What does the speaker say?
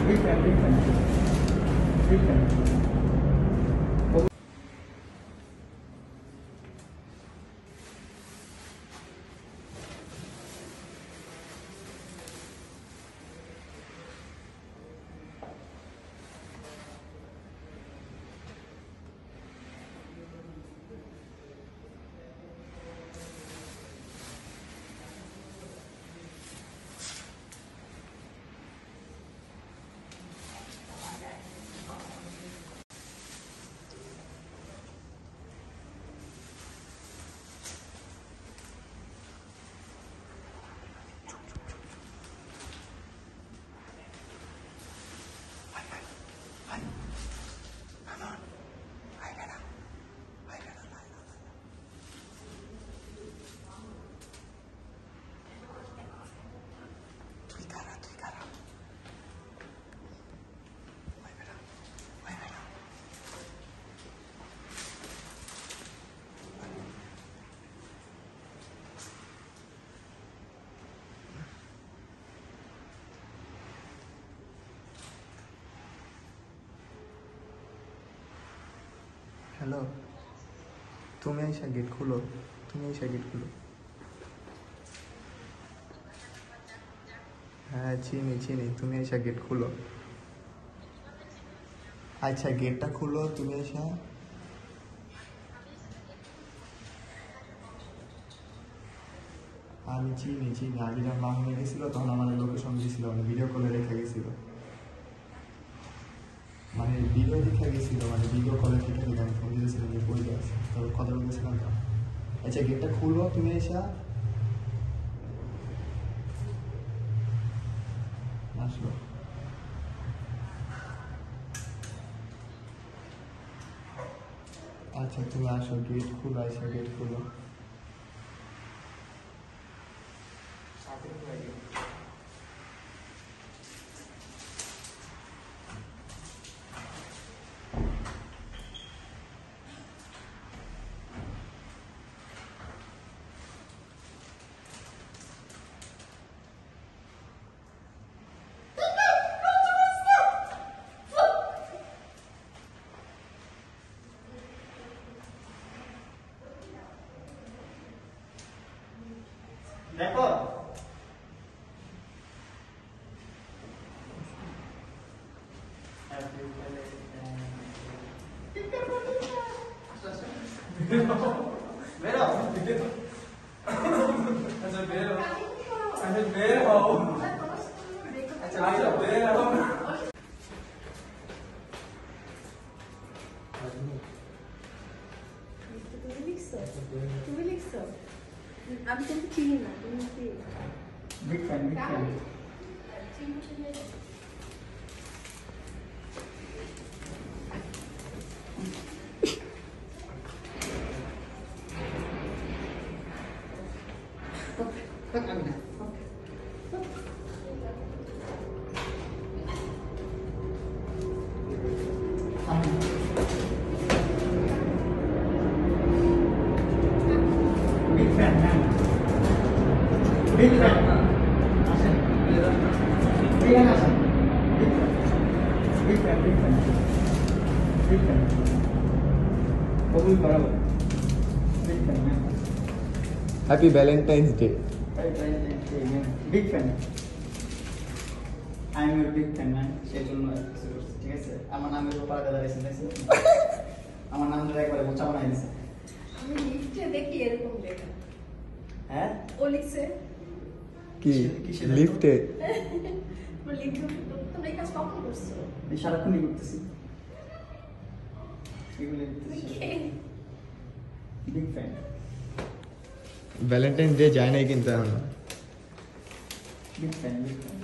Big fan, big fan. Big fan. Hello, তুমি এসে gate খুলো। তুমি এসে গেট খুলো। হ্যাঁ চিনি চিনি, তুমি এসে গেট খুলো। আচ্ছা গেটটা খুলো, তুমি এসে। আমি চিনি চিনি, আগে যখন মামনি গেছিল তখন আমাদের লোকেশন দিয়েছিল, মানে ভিডিও কলে রেখে গেছিল, মানে ভিডিও দেখে গেছিল, মানে ভিডিও কলে থেকে আমি ফোন দিয়েছিলাম যে কই আছে, তো কথা বলতেছিলাম তো। আচ্ছা গেটটা খুলো, তুমি এসে আসলো। আচ্ছা তুমি আসো, গেট খুলো, এসে গেট খুলো। দেখো বেরো আচ্ছা বেরো আচ্ছা বেরো আচ্ছা আচ্ছা বেরো তুমি লিখছো? আমি কিন্তু চিনি না, তুমি কি? বিগ ফ্যান বিগ ফ্যান আমি না বিগ ফ্যান হ্যাঁ বিগ ফ্যান আসেন এখানে আসেন big fan big fan big fan কবুল করাবো বিগ ফ্যান হ্যাঁ happy Valentine's day. Big fan I am your big fan man, সেই জন্য ঠিক আছে। আমার নামের উপর পাড়া দাঁড়িয়েছে, আমার নাম ধরে একবারে বোচা বানাই দিছে। আমি লিখতে দেখি এরকম লেখা। হ্যাঁ ও লিখছে? কি লিফটে? ও লিখতে তোমরা এই কাজ কখন করছো? আমি সারাক্ষণই করতেছি এগুলো তুমি করতেছি। কে? বিগ ফ্যান ভ্যালেন্টাইন্স ডে যায় নাই কিন্তু এখন। Big fan big fan